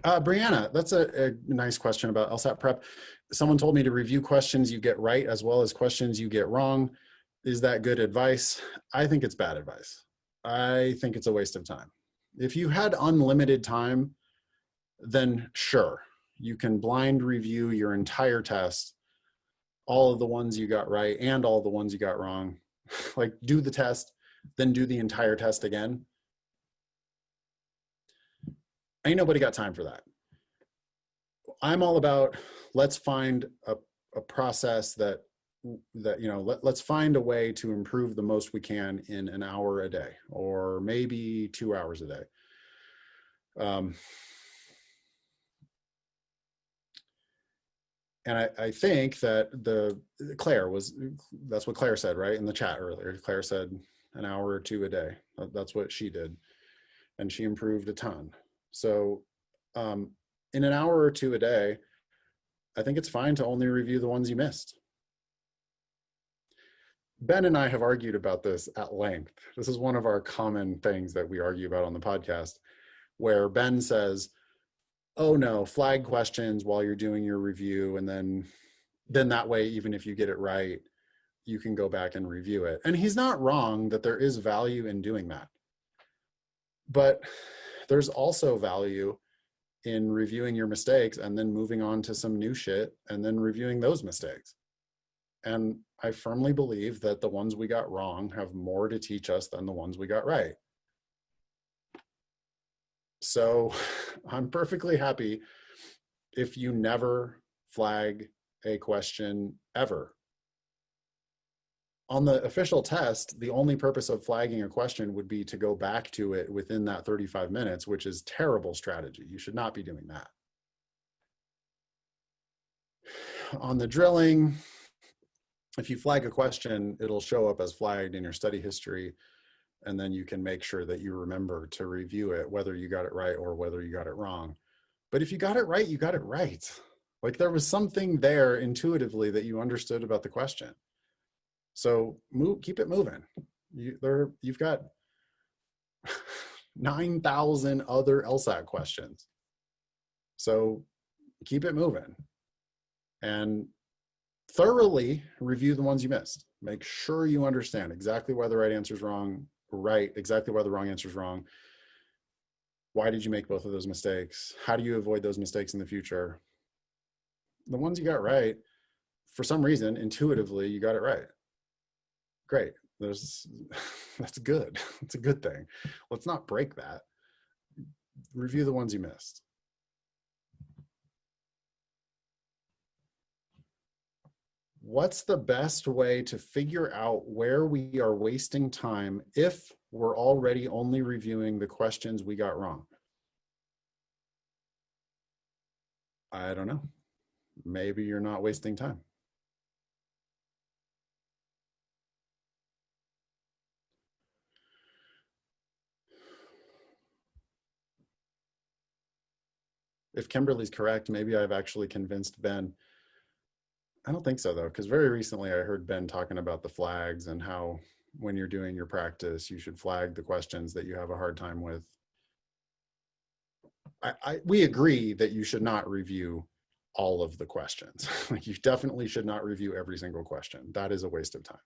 Brianna, that's a nice question about LSAT prep. Someone told me to review questions you get right as well as questions you get wrong. Is that good advice? I think it's bad advice. I think it's a waste of time. If you had unlimited time, then sure, you can blind review your entire test, all of the ones you got right and all the ones you got wrong. Like do the test, then do the entire test again. Ain't nobody got time for that. I'm all about, let's find a process that let's find a way to improve the most we can in an hour a day, or maybe 2 hours a day. And I think that that's what Claire said, right, in the chat earlier. Claire said an hour or two a day. That's what she did. And she improved a ton. So in an hour or two a day, I think it's fine to only review the ones you missed. Ben and I have argued about this at length. This is one of our common things that we argue about on the podcast, where Ben says, oh no, flag questions while you're doing your review, and then that way, even if you get it right, you can go back and review it. And he's not wrong that there is value in doing that. But there's also value in reviewing your mistakes and then moving on to some new shit and then reviewing those mistakes. And I firmly believe that the ones we got wrong have more to teach us than the ones we got right. So I'm perfectly happy if you never flag a question ever. On the official test, the only purpose of flagging a question would be to go back to it within that 35 minutes, which is terrible strategy. You should not be doing that. On the drilling, if you flag a question, it'll show up as flagged in your study history, and then you can make sure that you remember to review it, whether you got it right or whether you got it wrong. But if you got it right, you got it right. Like there was something there intuitively that you understood about the question. So keep it moving. You've got 9,000 other LSAT questions. So keep it moving and thoroughly review the ones you missed. Make sure you understand exactly why the right answer is wrong, exactly why the wrong answer is wrong. Why did you make both of those mistakes? How do you avoid those mistakes in the future? The ones you got right, for some reason, intuitively, you got it right. Great. That's good. It's a good thing. Let's not break that. Review the ones you missed. What's the best way to figure out where we are wasting time if we're already only reviewing the questions we got wrong? I don't know. Maybe you're not wasting time. If Kimberly's correct, maybe I've actually convinced Ben. I don't think so though, because very recently I heard Ben talking about the flags and how when you're doing your practice, you should flag the questions that you have a hard time with. We agree that you should not review all of the questions. Like you definitely should not review every single question. That is a waste of time.